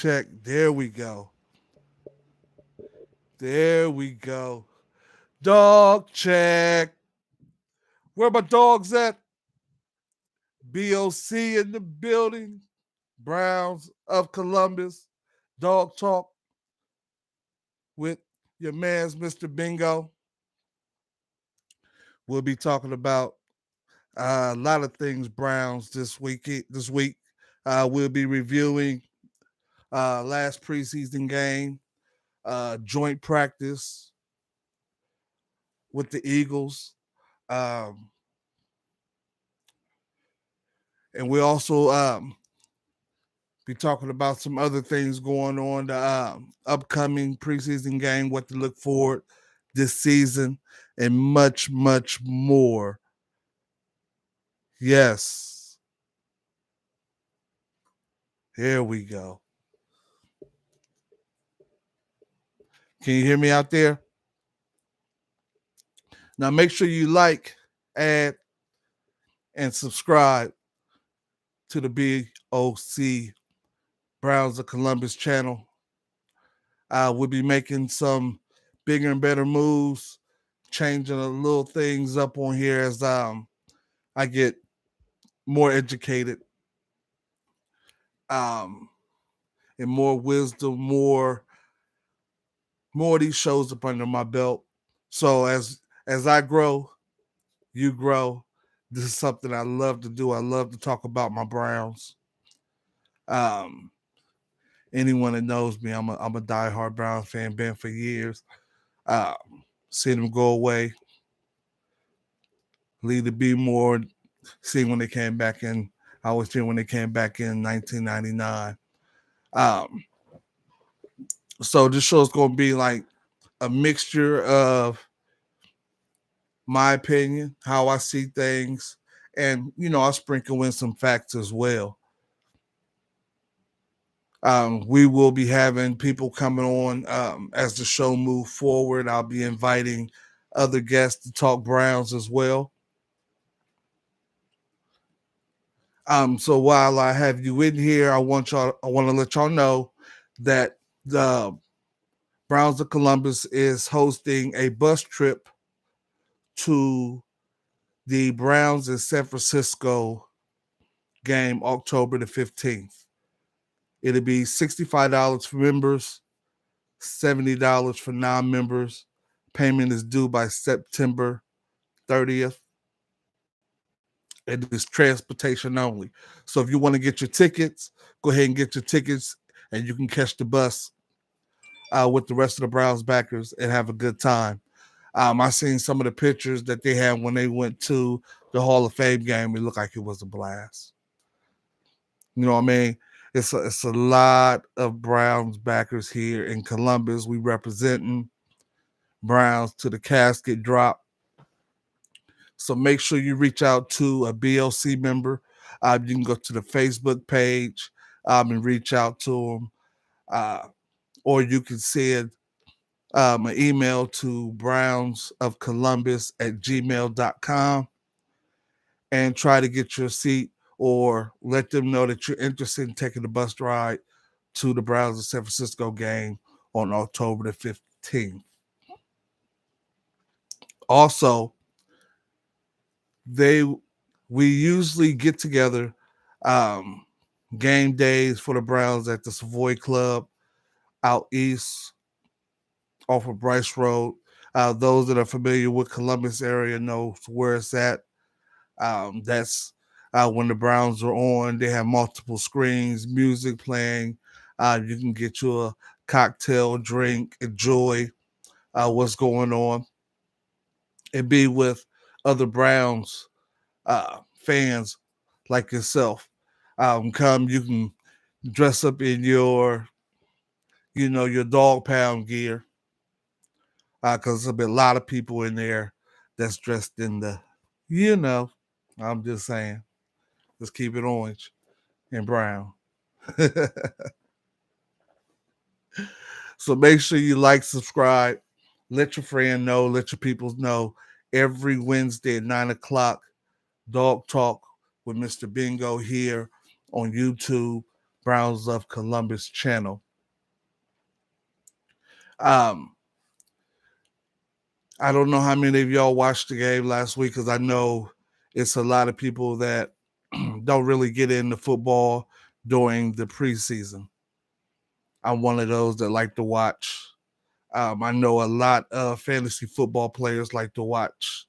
check. There we go. There we go. Dog check. Where my dogs at? BOC in the building. Browns of Columbus. Dog talk with your man's Mr. Bingo. We'll be talking about a lot of things Browns this week. We'll be reviewing last preseason game, joint practice with the Eagles. Um, and we also be talking about some other things going on, the upcoming preseason game, what to look forward this season, and much, much more. Yes. Here we go. Can you hear me out there? Now make sure you like, add, and subscribe to the BOC Browns of Columbus channel. We'll be making some bigger and better moves, changing a little things up on here as I get more educated, and more wisdom, more of these shows up under my belt. So as I grow, you grow. This is something I love to do. I love to talk about my Browns. Um, Anyone that knows me, I'm a diehard Browns fan, been for years. Seen them go away, leave to be more. See when they came back in. I was here when they came back in 1999. Um, so this show is going to be like a mixture of my opinion, how I see things, and I'll sprinkle in some facts as well. We will be having people coming on as the show move forward. I'll be inviting other guests to talk Browns as well. So while I have you in here, I want to let y'all know that the Browns of Columbus is hosting a bus trip to the Browns in San Francisco game October the 15th. It'll be $65 for members, $70 for non-members. Payment is due by September 30th. It is transportation only. So if you want to get your tickets, go ahead and get your tickets, and you can catch the bus with the rest of the Browns backers and have a good time. I seen some of the pictures that they had when they went to the Hall of Fame game. It looked like it was a blast. You know what I mean? It's a lot of Browns backers here in Columbus. We representing Browns to the casket drop. So make sure you reach out to a BLC member. You can go to the Facebook page and reach out to them. Or you can send an email to brownsofcolumbus@gmail.com and try to get your seat, or let them know that you're interested in taking the bus ride to the Browns of San Francisco game on October the 15th. Also, we usually get together game days for the Browns at the Savoy Club out east off of Bryce Road. Those that are familiar with Columbus area know where it's at. That's when the Browns are on. They have multiple screens, music playing. You can get you a cocktail, drink, enjoy what's going on, and be with other Browns fans like yourself. Come, you can dress up in your dog pound gear, because there'll be a lot of people in there that's dressed in I'm just saying, let's keep it orange and brown. So make sure you like, subscribe, let your friend know, let your people know. Every Wednesday at 9 o'clock, Dog Talk with Mr. Bingo here on YouTube. Browns of Columbus channel. Um, I don't know how many of y'all watched the game last week because I know it's a lot of people that don't really get into football during the preseason. I'm one of those that like to watch. I know a lot of fantasy football players like to watch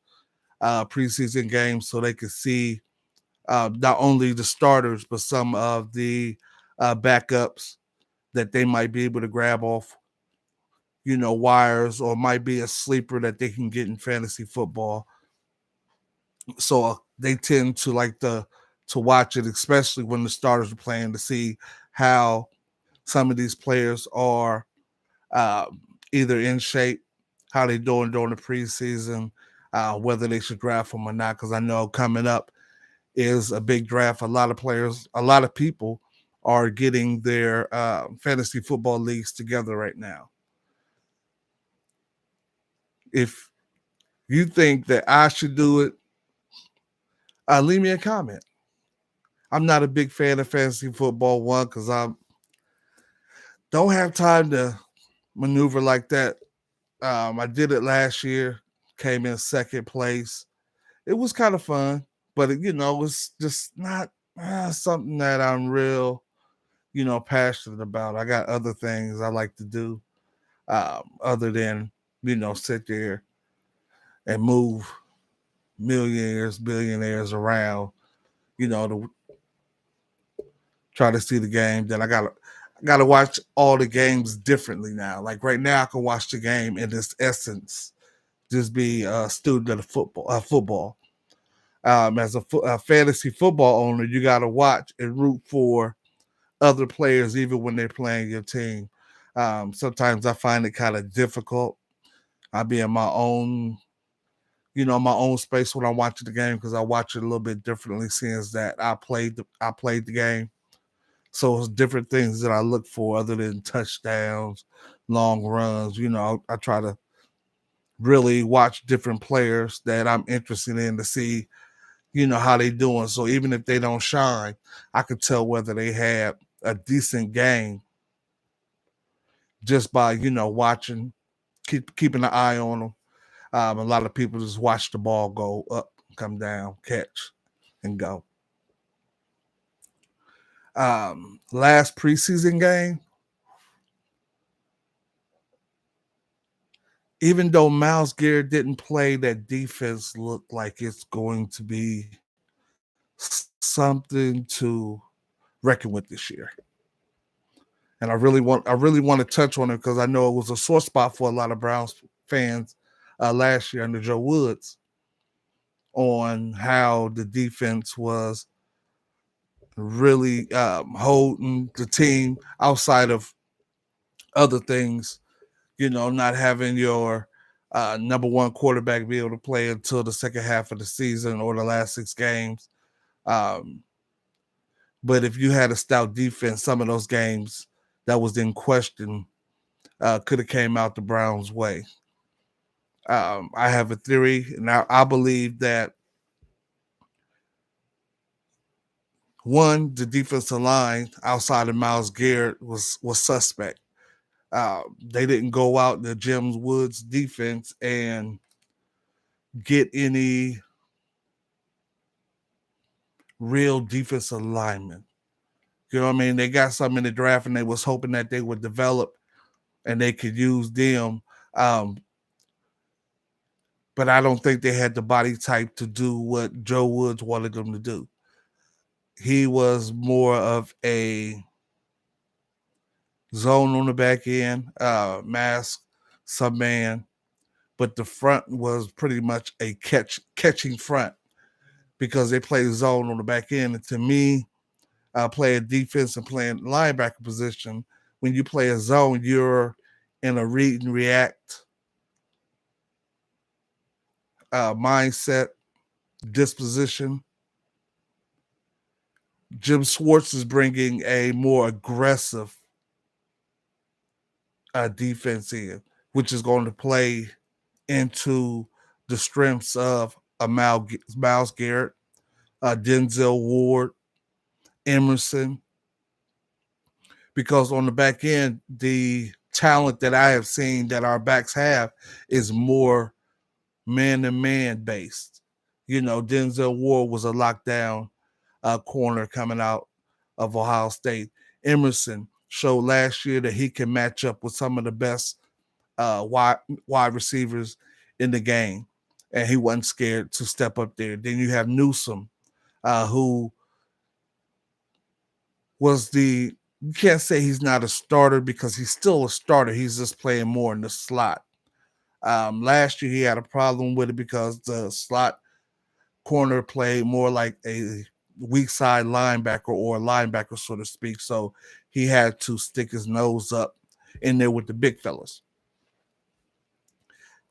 preseason games so they can see not only the starters, but some of the backups that they might be able to grab off, wires, or might be a sleeper that they can get in fantasy football. So they tend to like to watch it, especially when the starters are playing, to see how some of these players are uh, either in shape, how they doing during the preseason, whether they should draft them or not. Because I know coming up is a big draft. A lot of players, a lot of people are getting their fantasy football leagues together right now. If you think that I should do it, leave me a comment. I'm not a big fan of fantasy football, one, because I don't have time to maneuver like that. I did it last year, came in second place. It was kind of fun, but it's just not something that I'm real, passionate about. I got other things I like to do other than, sit there and move millionaires, billionaires around, to try to see the game. Then I gotta watch all the games differently now. Like right now, I can watch the game in its essence, just be a student of the football. As a fantasy football owner, you got to watch and root for other players, even when they're playing your team. Sometimes I find it kind of difficult. I be in my own, my own space when I'm watching the game because I watch it a little bit differently, since that I played the game. So it's different things that I look for other than touchdowns, long runs. I try to really watch different players that I'm interested in to see how they doing. So even if they don't shine, I could tell whether they had a decent game just by watching, keeping an eye on them. A lot of people just watch the ball go up, come down, catch, and go. Last preseason game, even though Myles Garrett didn't play, that defense looked like it's going to be something to reckon with this year. And I really want to touch on it because I know it was a sore spot for a lot of Browns fans last year under Joe Woods, on how the defense was really holding the team outside of other things. Not having your number one quarterback be able to play until the second half of the season or the last 6 games. Um, but if you had a stout defense, some of those games that was in question could have came out the Browns' way. I have a theory, and I believe that one, the defensive line outside of Myles Garrett was suspect. They didn't go out the James Woods defense and get any real defensive linemen. You know what I mean? They got some in the draft, and they was hoping that they would develop and they could use them. Um, but I don't think they had the body type to do what Joe Woods wanted them to do. He was more of a zone on the back end, mask, some man, but the front was pretty much a catching front because they play zone on the back end. And to me, playing defense and playing linebacker position, when you play a zone, you're in a read and react mindset, disposition. Jim Schwartz is bringing a more aggressive defense in, which is going to play into the strengths of Myles Garrett, Denzel Ward, Emerson, because on the back end, the talent that I have seen that our backs have is more man to man based. Denzel Ward was a lockdown corner coming out of Ohio State. Emerson showed last year that he can match up with some of the best wide receivers in the game, and he wasn't scared to step up there. Then you have Newsom, who was you can't say he's not a starter because he's still a starter. He's just playing more in the slot. Last year he had a problem with it because the slot corner played more like a weak side linebacker or a linebacker, so to speak. So he had to stick his nose up in there with the big fellas.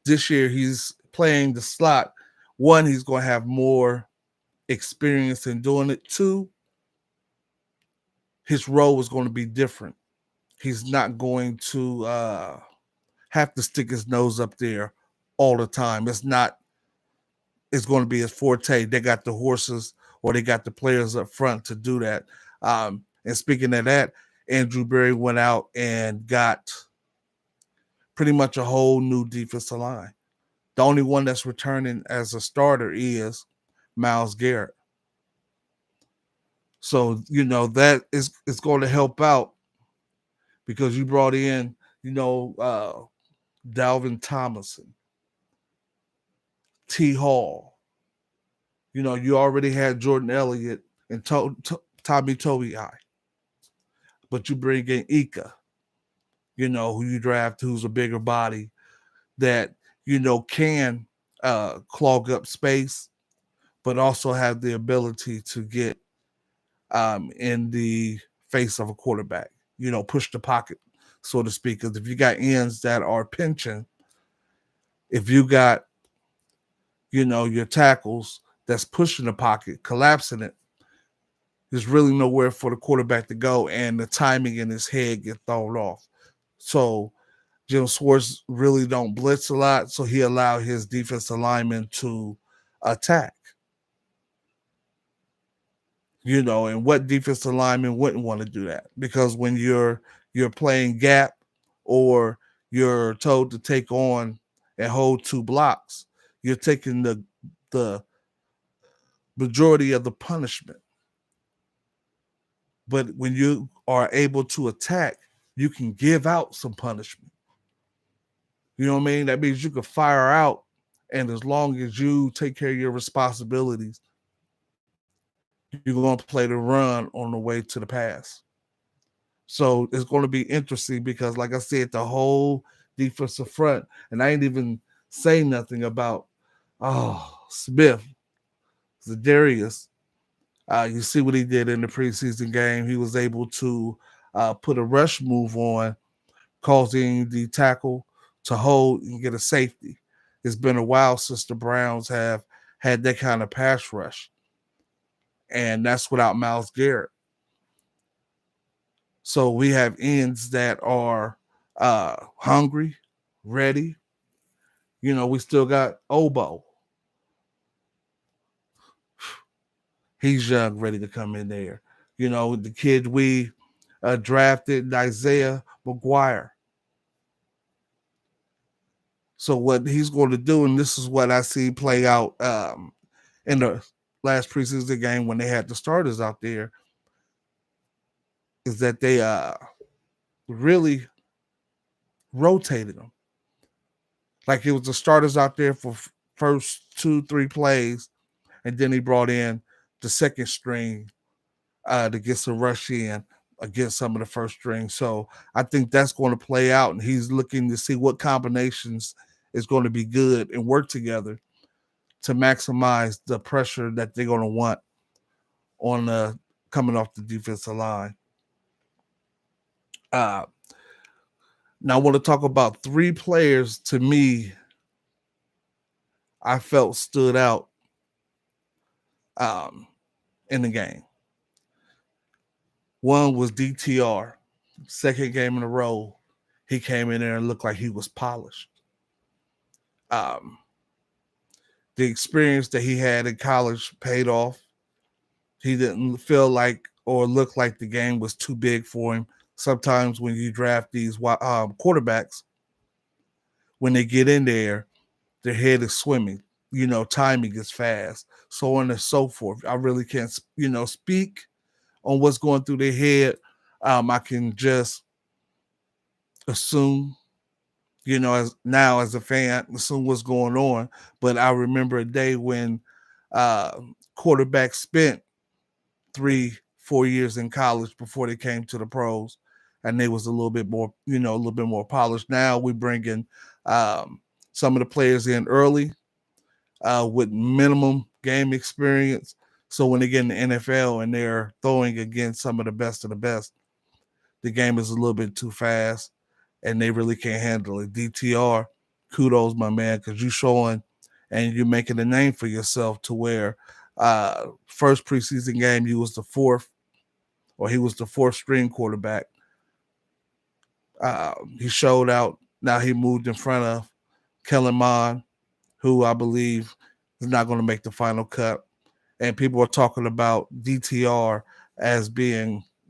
This year he's playing the slot. One, he's going to have more experience in doing it. Two, his role is going to be different. He's not going to have to stick his nose up there all the time. It's going to be his forte. They got the horses or they got the players up front to do that. And speaking of that, Andrew Berry went out and got pretty much a whole new defensive line. The only one that's returning as a starter is Myles Garrett. So, that is going to help out because you brought in, Dalvin Tomlinson, T. Hall. You already had Jordan Elliott and Tommy Togiai. But you bring in Ika, who you draft, who's a bigger body that, can clog up space, but also have the ability to get in the face of a quarterback, push the pocket, so to speak. Because if you got ends that are pinching, if you got, your tackles that's pushing the pocket, collapsing it, there's really nowhere for the quarterback to go, and the timing in his head get thrown off. So Jim Schwartz really don't blitz a lot, so he allowed his defensive linemen to attack. And what defensive lineman wouldn't want to do that? Because when you're playing gap or you're told to take on and hold two blocks, you're taking the majority of the punishment. But when you are able to attack, you can give out some punishment. You know what I mean? That means you can fire out, and as long as you take care of your responsibilities, you're going to play the run on the way to the pass. So it's going to be interesting because, like I said, the whole defensive front, and I ain't even saying nothing about Smith, Zadarius. You see what he did in the preseason game. He was able to put a rush move on, causing the tackle to hold and get a safety. It's been a while since the Browns have had that kind of pass rush. And that's without Myles Garrett. So we have ends that are hungry, ready. We still got Obo. He's young, ready to come in there. The kid we drafted, Isaiah McGuire. So what he's going to do, and this is what I see play out in the last preseason game when they had the starters out there, is that they really rotated them. Like it was the starters out there for first 2-3 plays, and then he brought in the second string to get some rush in against some of the first string. So I think that's going to play out, and he's looking to see what combinations is going to be good and work together to maximize the pressure that they're going to want on coming off the defensive line. Now I want to talk about 3 players to me I felt stood out in the game. One was DTR. Second game in a row, he came in there and looked like he was polished. The experience that he had in college paid off. He didn't feel like or look like the game was too big for him sometimes when you draft these quarterbacks, when they get in there, their head is swimming. Timing is fast, so on and so forth. I really can't, speak on what's going through their head. I can just assume, as a fan, assume what's going on. But I remember a day when uh, quarterbacks spent 3-4 years in college before they came to the pros, and they was a little bit more, a little bit more polished. Now we bring in some of the players in early with minimum game experience. So when they get in the NFL and they're throwing against some of the best, the game is a little bit too fast, and they really can't handle it. DTR, kudos, my man, because you showing and you're making a name for yourself to where first preseason game you was the fourth, or he was the fourth string quarterback. He showed out. Now he moved in front of Kellen Mond, who I believe is not going to make the final cut. And people are talking about DTR as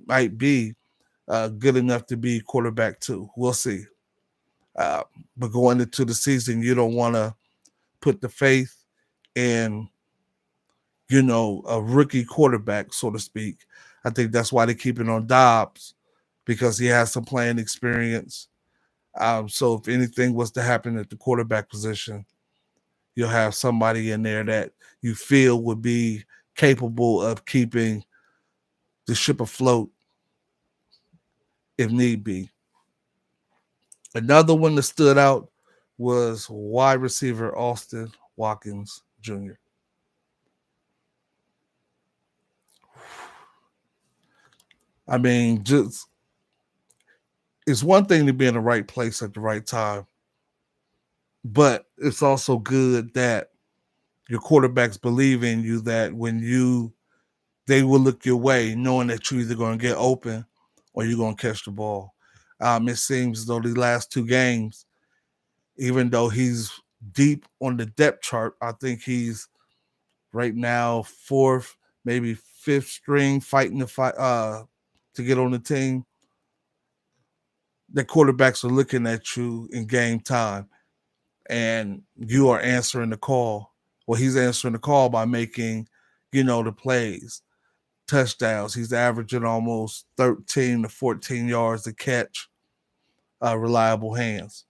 might be good enough to be quarterback too. We'll see. But going into the season, you don't want to put the faith in, a rookie quarterback, so to speak. I think that's why they keep it on Dobbs, because he has some playing experience. So if anything was to happen at the quarterback position, you'll have somebody in there that you feel would be capable of keeping the ship afloat if need be. Another one that stood out was wide receiver Austin Watkins Jr. I mean, just it's one thing to be in the right place at the right time, but it's also good that your quarterbacks believe in you, that when they will look your way, knowing that you're either going to get open or you're going to catch the ball. It seems though the last two games, even though he's deep on the depth chart, I think he's right now fourth, maybe fifth string, fighting to get on the team. The quarterbacks are looking at you in game time, and you are answering the call. Well, he's answering the call by making, the plays, touchdowns. He's averaging almost 13 to 14 yards to catch, reliable hands.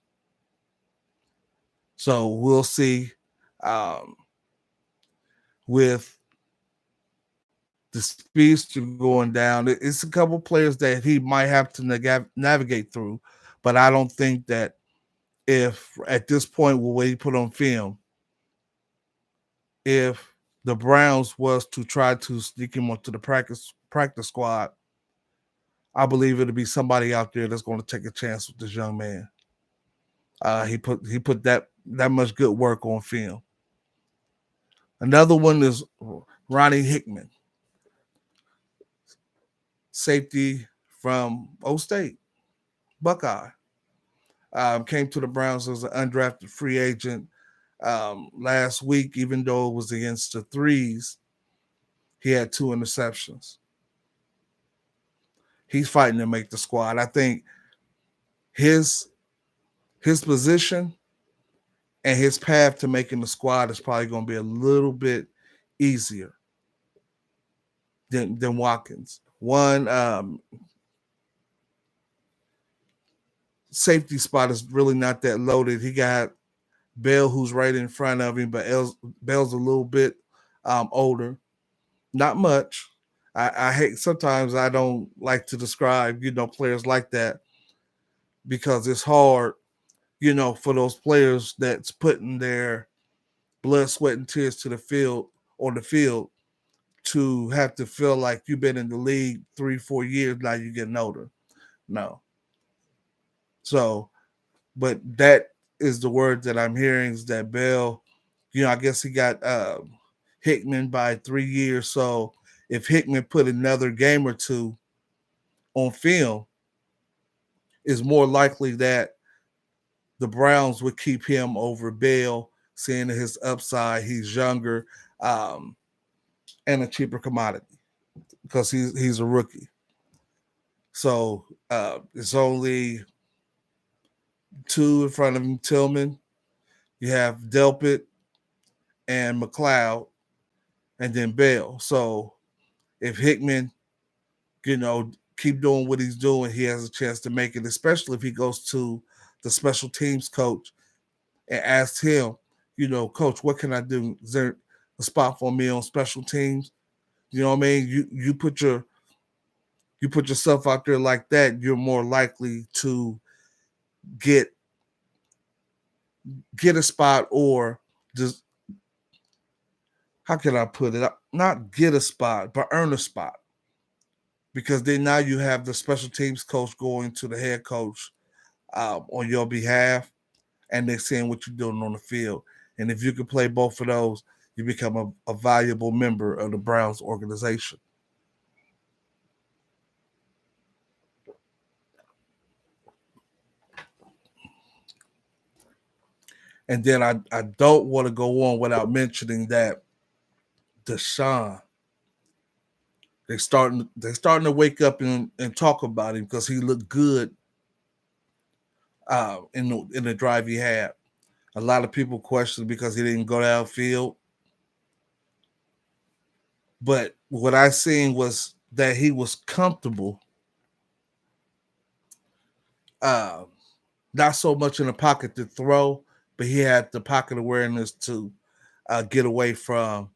So we'll see with the speedster going down. It's a couple players that he might have to navigate through, but I don't think that if at this point with what he put on film, if the Browns was to try to sneak him onto the practice squad, I believe it'll be somebody out there that's going to take a chance with this young man. He put that much good work on film. Another one is Ronnie Hickman, safety from O State, Buckeye. Came to the Browns as an undrafted free agent last week. Even though it was against the threes, he had 2 interceptions. He's fighting to make the squad. I think his position and his path to making the squad is probably going to be a little bit easier than Watkins. One safety spot is really not that loaded. He got Bell, who's right in front of him, but Bell's a little bit older. Not much. I hate, sometimes I don't like to describe, players like that, because it's hard, for those players that's putting their blood, sweat, and tears to the field, on the field, to have to feel like you've been in the league 3-4 years, now you're getting older. No. So, but that is the word that I'm hearing, is that Bell, I guess he got Hickman by 3 years. So if Hickman put another game or two on film, it's more likely that the Browns would keep him over Bell, seeing his upside. He's younger and a cheaper commodity because he's a rookie. So it's only two in front of him, Tillman. You have Delpit and McLeod, and then Bell. So if Hickman, you know, keep doing what he's doing, he has a chance to make it, especially if he goes to the special teams coach and asks him, you know, coach, what can I do? Is there a spot for me on special teams? You know what I mean? You put yourself out there like that, you're more likely to get get a spot, or just, how can I put it? Not get a spot, but earn a spot. Because then now you have the special teams coach going to the head coach on your behalf, and they're seeing what you're doing on the field. And if you can play both of those, you become a valuable member of the Browns organization. And then I don't want to go on without mentioning that Deshaun, they're starting to wake up and talk about him because he looked good in the drive he had. A lot of people questioned because he didn't go downfield, but what I seen was that he was comfortable, uh, not so much in the pocket to throw, but he had the pocket awareness to get away from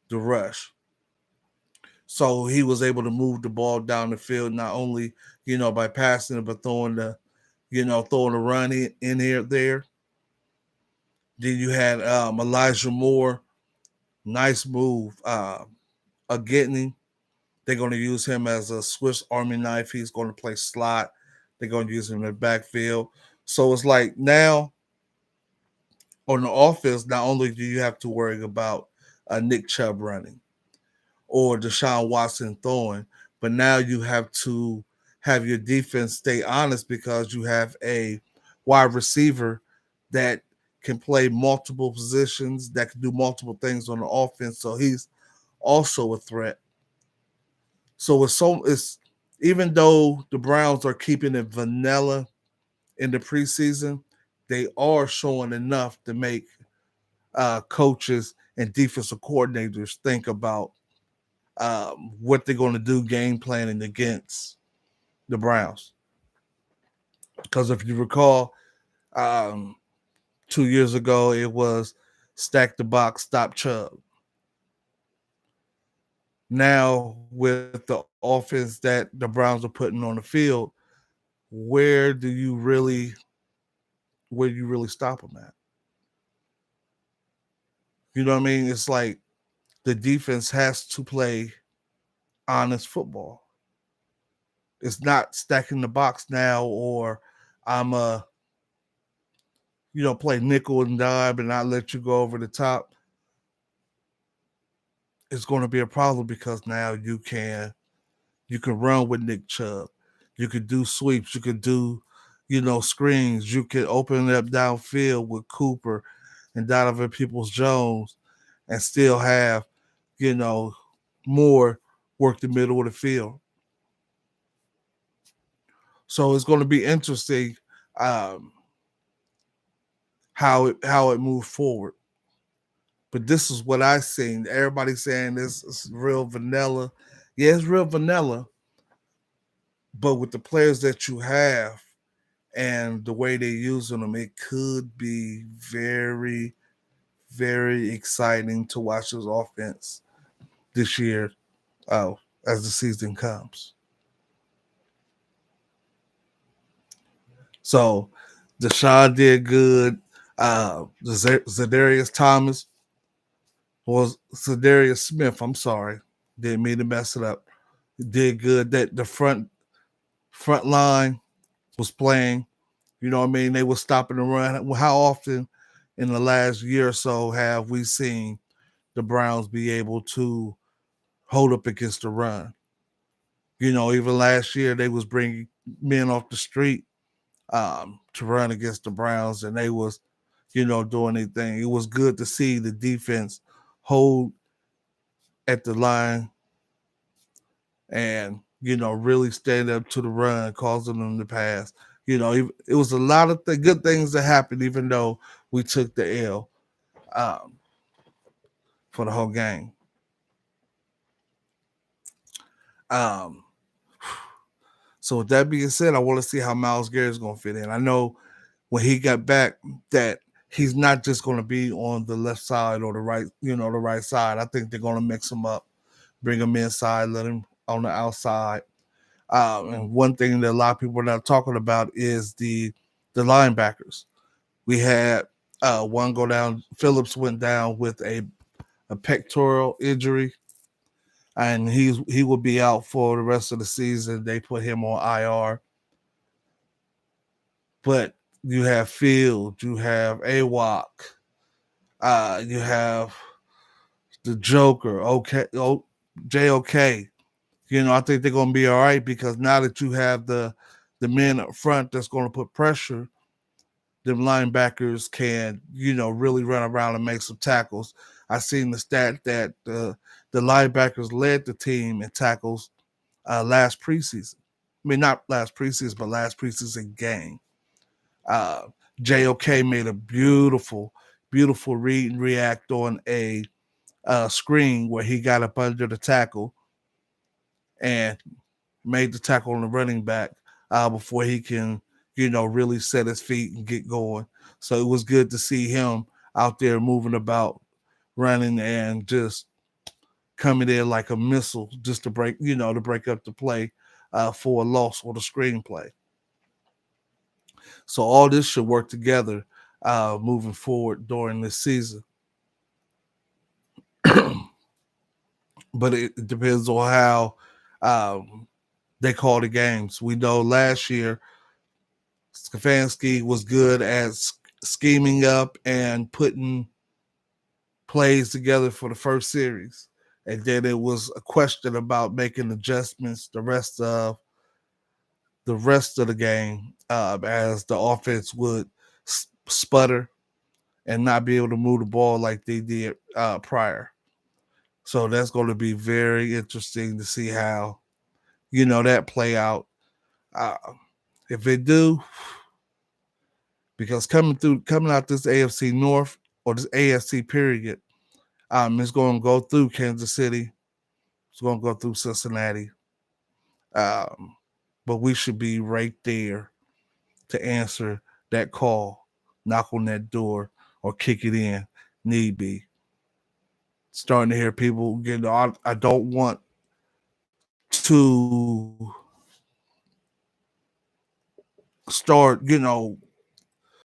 the rush. So he was able to move the ball down the field, not only, by passing it, but throwing the run in here there. Then you had Elijah Moore, nice move, getting him. They're going to use him as a Swiss Army knife. He's going to play slot. They're going to use him in the backfield. So it's like now on the offense, not only do you have to worry about Nick Chubb running or Deshaun Watson throwing, but now you have to have your defense stay honest because you have a wide receiver that can play multiple positions, that can do multiple things on the offense. So he's also a threat. So it's even though the Browns are keeping it vanilla in the preseason, they are showing enough to make coaches and defensive coordinators think about what they're going to do game planning against the Browns. Because if you recall, um, 2 years ago, it was stack the box, stop Chubb. Now, with the offense that the Browns are putting on the field, where do you really stop them at? You know what I mean? It's like the defense has to play honest football. It's not stacking the box now, or I'm play nickel and dime and not let you go over the top. It's going to be a problem because now you can run with Nick Chubb. You could do sweeps. You could do, screens. You could open it up downfield with Cooper and Donovan Peoples Jones and still have, you know, more work the middle of the field. So it's going to be interesting um, how it moves forward. But this is what I seen. Everybody's saying this is real vanilla. Yeah, it's real vanilla. But with the players that you have and the way they're using them, it could be very, very exciting to watch this offense this year as the season comes. So Deshaun did good. Zadarius Thomas was Zadarius Smith. I'm sorry, didn't mean to mess it up. Did good. That the front line was playing. You know what I mean? They were stopping the run. How often in the last year or so have we seen the Browns be able to hold up against the run? Even last year they was bringing men off the street to run against the Browns, and they was, doing anything. It was good to see the defense hold at the line and really stand up to the run, causing them to pass. It was a lot of good things that happened, even though we took the L um, for the whole game. Um, so with that being said, I want to see how Miles Garrett's going to fit in. I know when he got back that he's not just going to be on the left side or the right, the right side. I think they're going to mix him up, bring him inside, let him on the outside. And one thing that a lot of people are not talking about is the linebackers. We had one go down. Phillips went down with a pectoral injury, and he will be out for the rest of the season. They put him on IR. But you have Field, you have AWOC, you have the Joker, JOK. I think they're gonna be all right because now that you have the men up front that's gonna put pressure, them linebackers can, really run around and make some tackles. I seen the stat that the linebackers led the team in tackles last preseason. I mean, not last preseason, but last preseason game. Uh, JOK made a beautiful, beautiful read and react on a screen where he got up under the tackle and made the tackle on the running back before he can, really set his feet and get going. So it was good to see him out there moving about, running and just coming in like a missile just to break up the play for a loss or the screenplay. So all this should work together moving forward during this season. But it depends on how they call the games. We know last year Stefanski was good at scheming up and putting plays together for the first series, and then it was a question about making adjustments the rest of the game as the offense would sputter and not be able to move the ball like they did prior. So that's going to be very interesting to see how that play out. Uh, if they do, because coming out this AFC North or this AFC period, it's going to go through Kansas City. It's going to go through Cincinnati. Um, but we should be right there to answer that call, knock on that door, or kick it in, need be. Starting to hear people I don't want to start,